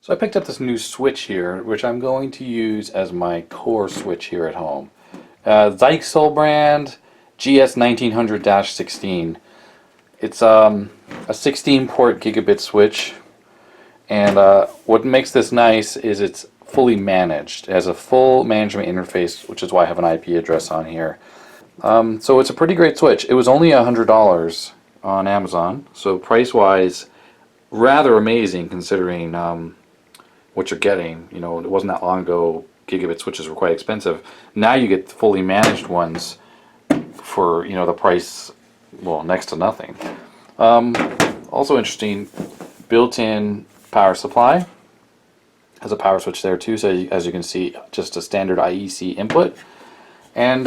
So I picked up this new switch here, which I'm going to use as my core switch here at home. ZyXEL brand GS1600-16. It's a 16 port gigabit switch, and what makes this nice is it's fully managed. It has a full management interface, which is why I have an IP address on here. So it's a pretty great switch. It was only $100 on Amazon, so price-wise, rather amazing considering what you're getting. You know, it wasn't that long ago gigabit switches were quite expensive. Now you get fully managed ones for, you know, the price, well, next to nothing. Also interesting, built-in power supply. Has a power switch there too, so as you can see, just a standard IEC input. And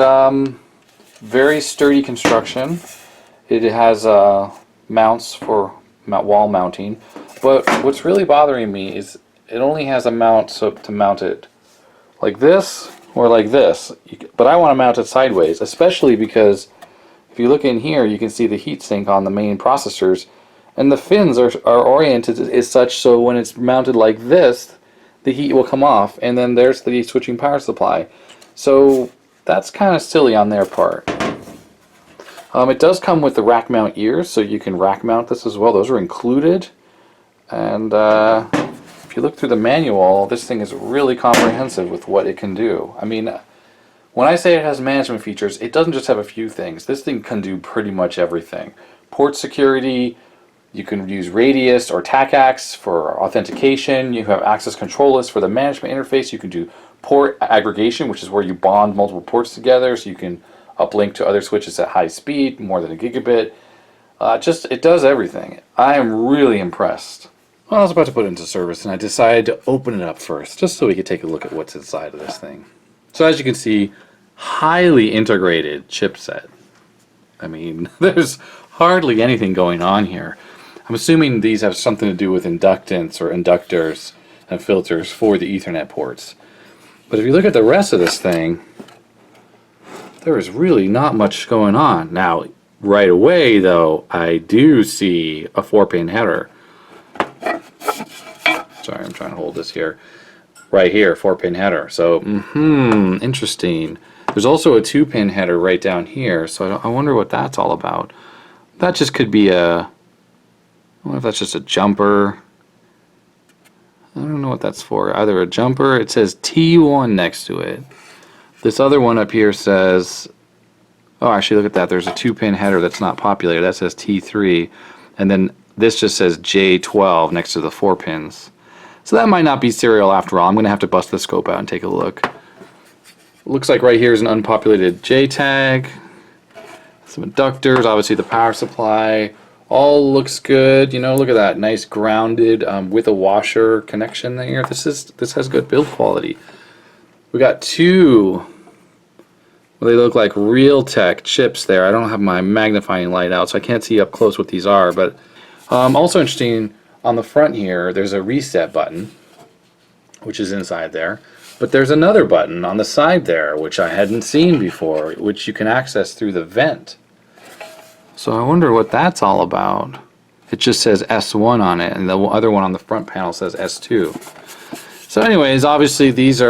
very sturdy construction. It has mounts for wall mounting, but what's really bothering me is it only has a mount to mount it like this or like this, but I want to mount it sideways, especially because if you look in here you can see the heatsink on the main processors, and the fins are oriented as such so when it's mounted like this the heat will come off, and then there's the switching power supply. So that's kind of silly on their part. It does come with the rack mount ears, so you can rack mount this as well. Those are included. And if you look through the manual, this thing is really comprehensive with what it can do. I mean, when I say it has management features, it doesn't just have a few things. This thing can do pretty much everything. Port security, you can use Radius or TACACS for authentication. You have access control list for the management interface. You can do port aggregation, which is where you bond multiple ports together so you can uplink to other switches at high speed, more than a gigabit. It does everything. I am really impressed. Well, I was about to put it into service and I decided to open it up first just so we could take a look at what's inside of this thing. So as you can see, highly integrated chipset. I mean, there's hardly anything going on here. I'm assuming these have something to do with inductance or inductors and filters for the Ethernet ports. But if you look at the rest of this thing, there is really not much going on. Now, right away though, I do see a 4-pin header. Sorry, I'm trying to hold this here. Right here, 4-pin header. So, interesting. There's also a 2-pin header right down here, so I wonder what that's all about. That just could be I wonder if that's just a jumper. I don't know what that's for. Either a jumper, it says T1 next to it. This other one up here says, oh, actually look at that, there's a 2-pin header that's not populated. That says T3, and then this just says J12 next to the 4 pins. So that might not be serial after all. I'm going to have to bust the scope out and take a look. Looks like right here is an unpopulated J tag. Some inductors, obviously the power supply. All looks good. You know, look at that, nice grounded with a washer connection there. This has good build quality. We got two, well, they look like Realtek chips there. I don't have my magnifying light out, so I can't see up close what these are. But also interesting, on the front here, there's a reset button, which is inside there. But there's another button on the side there, which I hadn't seen before, which you can access through the vent. So I wonder what that's all about. It just says S1 on it, and the other one on the front panel says S2. So anyways, obviously these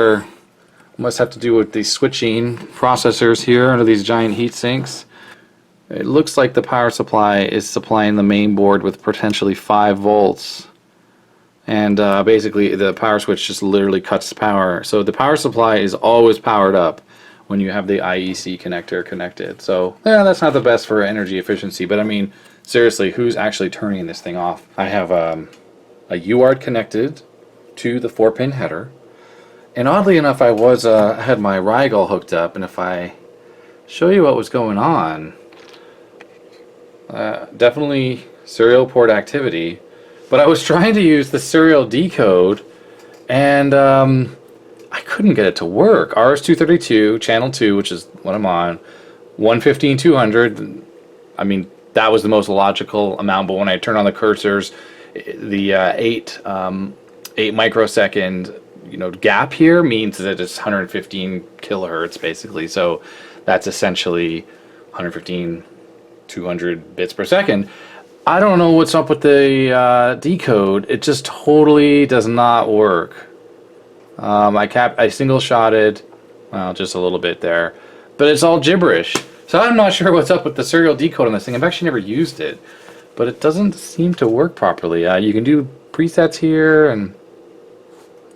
must have to do with the switching processors here under these giant heat sinks. It looks like the power supply is supplying the main board with potentially 5 volts. And basically the power switch just literally cuts power. So the power supply is always powered up when you have the IEC connector connected. So yeah, that's not the best for energy efficiency, but I mean, seriously, who's actually turning this thing off? I have a UART connected to the 4-pin header. And oddly enough, I had my Rigol hooked up, and if I show you what was going on, definitely serial port activity, but I was trying to use the serial decode, and I couldn't get it to work. RS-232, channel 2, which is what I'm on, 115-200, I mean, that was the most logical amount, but when I turn on the cursors, the 8 microsecond gap here means that it's 115 kilohertz basically, so that's essentially 115 200 bits per second. I don't know what's up with the decode. It just totally does not work. I single shotted, well, just a little bit there, but it's all gibberish. So I'm not sure what's up with the serial decode on this thing. I've actually never used it, but it doesn't seem to work properly. You can do presets here, and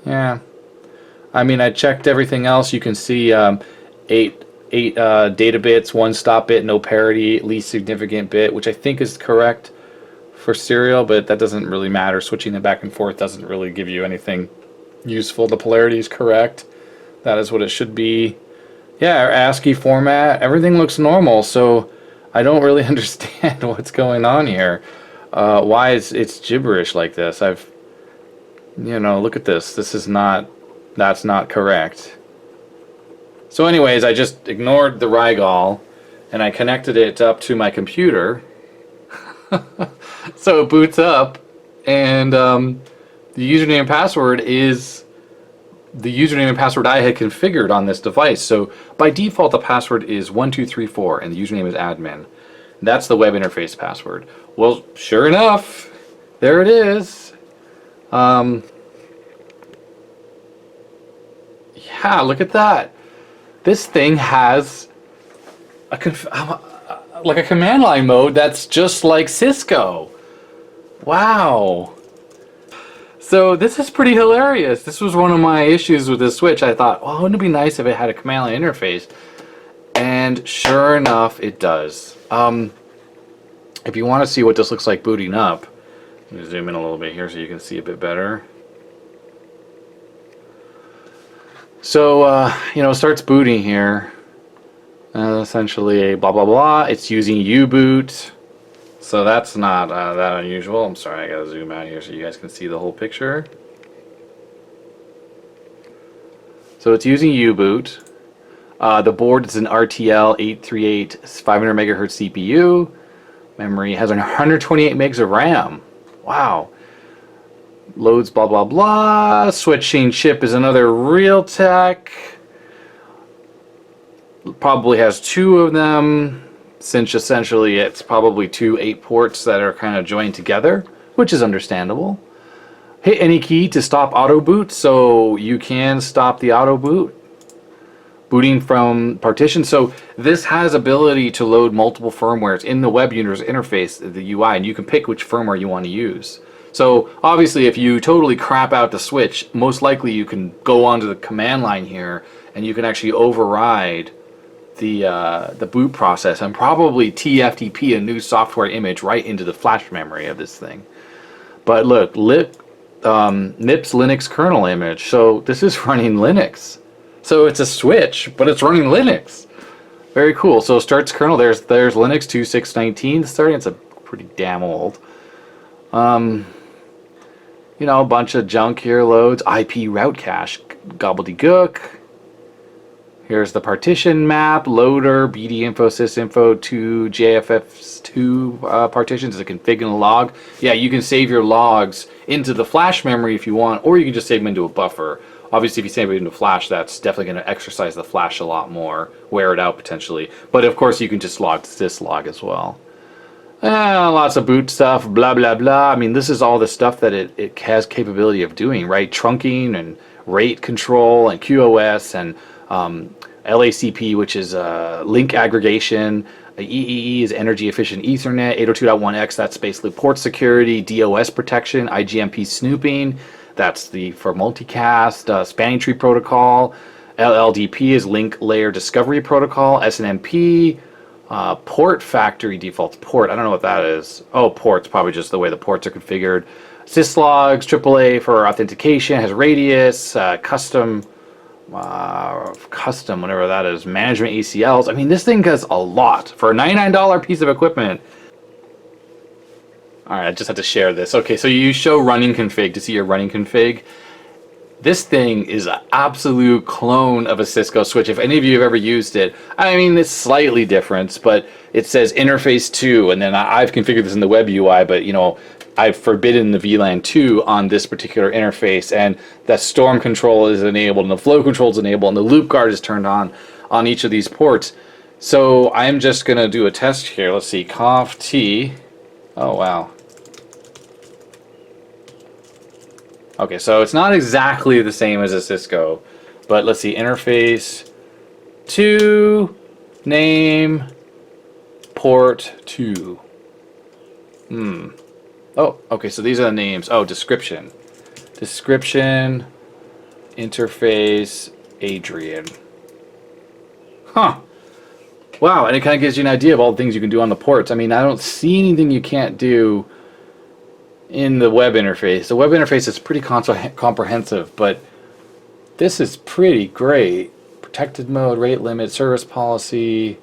yeah. I mean, I checked everything else. You can see eight data bits, 1 stop bit, no parity, least significant bit, which I think is correct for serial, but that doesn't really matter. Switching them back and forth doesn't really give you anything useful. The polarity is correct. That is what it should be. Yeah, ASCII format, everything looks normal, so I don't really understand what's going on here. Why it's gibberish like this. Look at this. That's not correct. So anyways, I just ignored the Rigol and I connected it up to my computer. So it boots up, and the username and password is the username and password I had configured on this device. So by default the password is 1234 and the username is admin. That's the web interface password. Well, sure enough, there it is. Yeah, look at that. This thing has a command line mode that's just like Cisco. Wow. So this is pretty hilarious. This was one of my issues with this Switch. I thought, well, wouldn't it be nice if it had a command line interface? And sure enough, it does. If you want to see what this looks like booting up, let me zoom in a little bit here so you can see a bit better. So, it starts booting here. Essentially a blah blah blah. It's using U-boot. So that's not that unusual. I'm sorry, I gotta zoom out here so you guys can see the whole picture. So it's using U-boot. The board is an RTL 838 500 megahertz CPU. Memory has 128 megs of RAM. Wow. Loads blah blah blah. Switching chip is another Realtek. Probably has 2 of them, since essentially it's probably 2 8 ports that are kind of joined together, which is understandable. Hit any key to stop auto boot, so you can stop the auto boot. Booting from partition, so this has ability to load multiple firmwares in the web user interface, the UI, and you can pick which firmware you want to use. So obviously if you totally crap out the Switch, most likely you can go onto the command line here and you can actually override the boot process and probably TFTP a new software image right into the flash memory of this thing. But look, MIPS Linux kernel image, so this is running Linux. So it's a Switch, but it's running Linux. Very cool. So starts kernel, there's Linux 2619 starting. It's a pretty damn old. A bunch of junk here loads. IP route cache, gobbledygook. Here's the partition map, loader, BD info, sysinfo, 2 JFFs2 partitions, a config and a log. Yeah, you can save your logs into the flash memory if you want, or you can just save them into a buffer. Obviously, if you save it into flash, that's definitely going to exercise the flash a lot more, wear it out potentially. But of course, you can just log this log as well. Lots of boot stuff, blah, blah, blah. I mean, this is all the stuff that it has capability of doing, right? Trunking and rate control and QoS and LACP, which is link aggregation. EEE is energy efficient Ethernet. 802.1x, that's basically port security. DOS protection. IGMP snooping, that's for multicast. Spanning tree protocol. LLDP is link layer discovery protocol. SNMP. Port factory defaults. Port, I don't know what that is. Oh, ports, probably just the way the ports are configured. Syslogs, AAA for authentication, has radius, custom, whatever that is, management ACLs. I mean, this thing does a lot for a $99 piece of equipment. Alright, I just had to share this. Okay, so you show running config to see your running config. This thing is an absolute clone of a Cisco switch. If any of you have ever used it, I mean, it's slightly different, but it says interface 2, and then I've configured this in the web UI, but I've forbidden the VLAN 2 on this particular interface, and that storm control is enabled, and the flow control is enabled, and the loop guard is turned on each of these ports. So I'm just going to do a test here. Let's see, conf t Oh, wow. Okay, so it's not exactly the same as a Cisco, but let's see, interface to name port 2. Oh, okay, so these are the names. Oh, description. Description, interface, Adrian. Huh. Wow, and it kind of gives you an idea of all the things you can do on the ports. I mean, I don't see anything you can't do in the web interface. The web interface is pretty comprehensive, but this is pretty great. Protected mode, rate limit, service policy.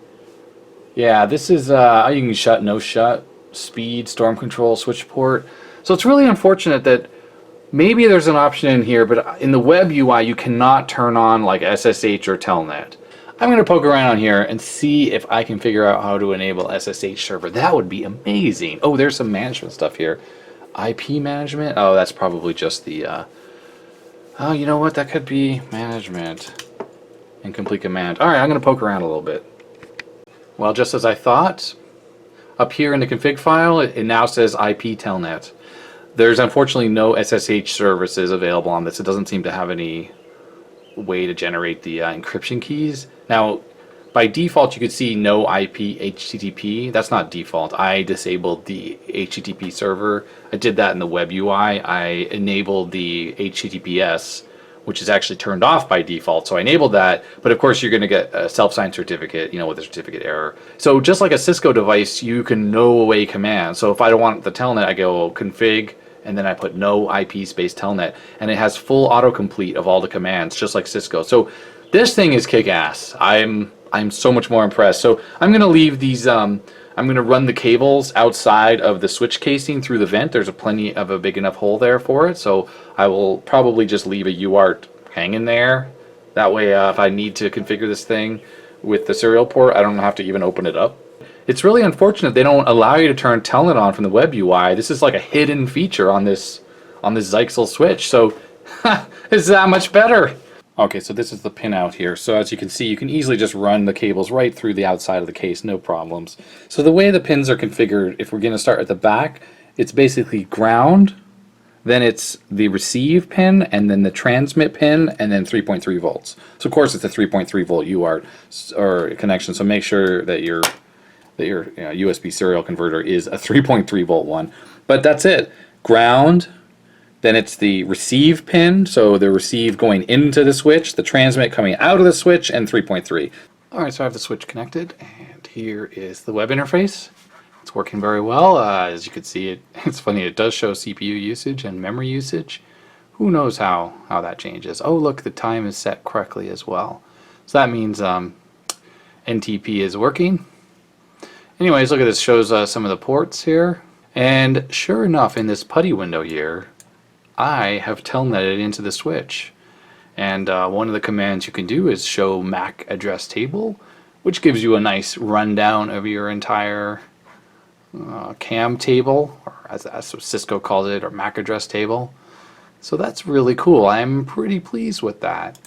Yeah, this is, you can shut, no shut, speed, storm control, switch port. So it's really unfortunate that maybe there's an option in here, but in the web UI you cannot turn on like SSH or telnet. I'm going to poke around here and see if I can figure out how to enable SSH server. That would be amazing. Oh, there's some management stuff here. IP management? Oh, that's probably just the, oh, you know what? That could be management. Incomplete command. Alright, I'm going to poke around a little bit. Well, just as I thought, up here in the config file, it now says IP telnet. There's unfortunately no SSH services available on this. It doesn't seem to have any way to generate the encryption keys. Now, by default, you could see no IP HTTP. That's not default. I disabled the HTTP server. I did that in the web UI. I enabled the HTTPS, which is actually turned off by default. So I enabled that, but of course you're going to get a self-signed certificate, with a certificate error. So just like a Cisco device, you can no away command. So if I don't want the telnet, I go config, and then I put no IP space telnet, and it has full autocomplete of all the commands, just like Cisco. So this thing is kick-ass. I'm so much more impressed. So I'm going to leave these, I'm going to run the cables outside of the switch casing through the vent. There's plenty of a big enough hole there for it. So I will probably just leave a UART hanging there. That way if I need to configure this thing with the serial port, I don't have to even open it up. It's really unfortunate they don't allow you to turn telnet on from the web UI. This is like a hidden feature on this ZyXEL switch. So it's that much better. Okay, so this is the pin out here. So as you can see, you can easily just run the cables right through the outside of the case, no problems. So the way the pins are configured, if we're going to start at the back, it's basically ground, then it's the receive pin, and then the transmit pin, and then 3.3 volts. So of course it's a 3.3 volt UART or connection, so make sure that your USB serial converter is a 3.3 volt one. But that's it. Ground, then it's the receive pin, so the receive going into the switch, the transmit coming out of the switch, and 3.3. Alright, so I have the switch connected, and here is the web interface. It's working very well. As you can see, it's funny, it does show CPU usage and memory usage. Who knows how that changes. Oh, look, the time is set correctly as well. So that means NTP is working. Anyways, look at this, shows some of the ports here. And sure enough, in this PuTTY window here, I have telnetted into the switch. And one of the commands you can do is show MAC address table, which gives you a nice rundown of your entire CAM table, or as Cisco calls it, or MAC address table. So that's really cool. I'm pretty pleased with that.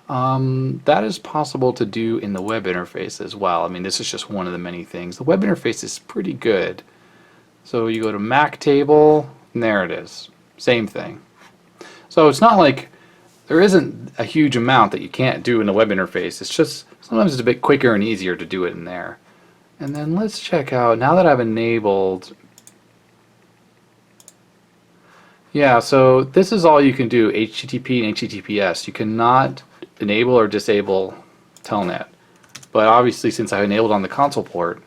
That is possible to do in the web interface as well. I mean, this is just one of the many things. The web interface is pretty good. So you go to MAC table, and there it is. Same thing. So it's not like there isn't a huge amount that you can't do in the web interface. It's just sometimes it's a bit quicker and easier to do it in there. And then let's check out, now that I've enabled, yeah, so this is all you can do, HTTP and HTTPS. You cannot enable or disable telnet. But obviously, since I enabled on the console port,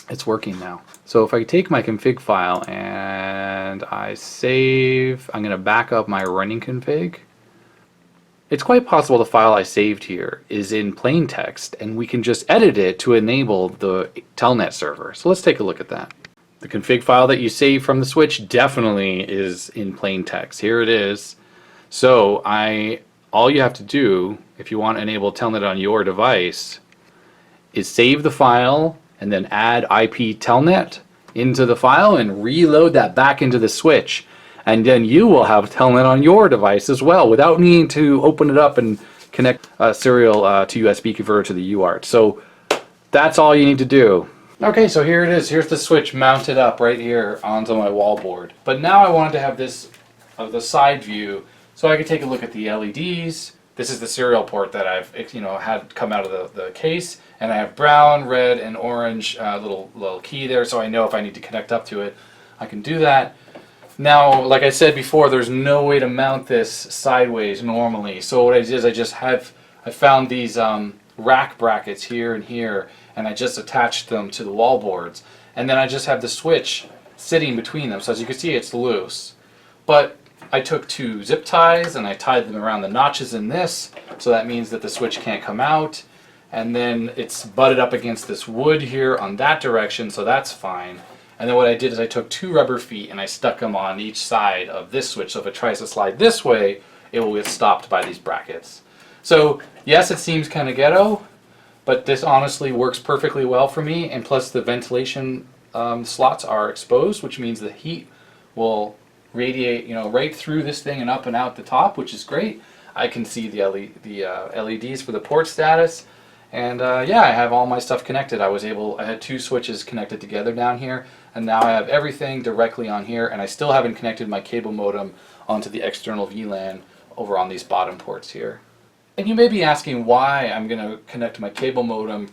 it's working now. So if I take my config file and I save, I'm going to back up my running config. It's quite possible the file I saved here is in plain text, and we can just edit it to enable the telnet server. So let's take a look at that. The config file that you saved from the switch definitely is in plain text. Here it is. So all you have to do, if you want to enable telnet on your device, is save the file and then add IP telnet into the file and reload that back into the switch. And then you will have telnet on your device as well without needing to open it up and connect a serial to USB converter to the UART. So that's all you need to do. Okay, so here it is. Here's the switch mounted up right here onto my wall board. But now I wanted to have this the side view so I could take a look at the LEDs. This is the serial port that I've had come out of the case, and I have brown, red, and orange little key there, so I know if I need to connect up to it, I can do that. Now, like I said before, there's no way to mount this sideways normally. So what I did is I found these rack brackets here and here, and I just attached them to the wall boards. And then I just have the switch sitting between them. So as you can see, it's loose. But I took 2 zip ties and I tied them around the notches in this, so that means that the switch can't come out. And then it's butted up against this wood here on that direction, so that's fine. And then what I did is I took 2 rubber feet and I stuck them on each side of this switch, so if it tries to slide this way, it will get stopped by these brackets. So yes, it seems kind of ghetto, but this honestly works perfectly well for me, and plus the ventilation slots are exposed, which means the heat will radiate right through this thing and up and out the top, which is great. I can see the LEDs for the port status. And yeah, I have all my stuff connected. I had 2 switches connected together down here, and now I have everything directly on here, and I still haven't connected my cable modem onto the external VLAN over on these bottom ports here. And you may be asking why I'm going to connect my cable modem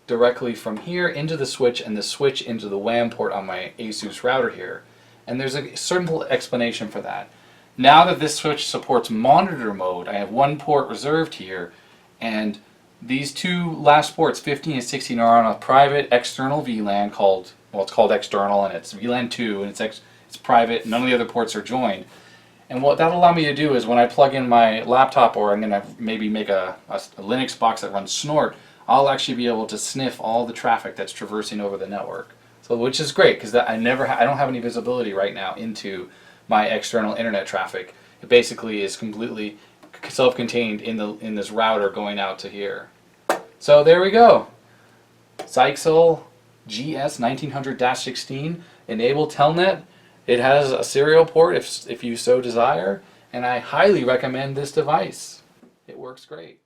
directly from here into the switch and the switch into the WAN port on my ASUS router here. And there's a simple explanation for that. Now that this switch supports monitor mode, I have 1 port reserved here, and these 2 last ports, 15 and 16, are on a private external VLAN called, well, it's called external, and it's VLAN 2, and it's private. None of the other ports are joined. And what that'll allow me to do is when I plug in my laptop, or I'm going to maybe make a Linux box that runs Snort, I'll actually be able to sniff all the traffic that's traversing over the network. So, which is great, because I don't have any visibility right now into my external internet traffic. It basically is completely self-contained in this router going out to here. So there we go. ZyXEL GS1600-16 enabled telnet. It has a serial port if you so desire, and I highly recommend this device. It works great.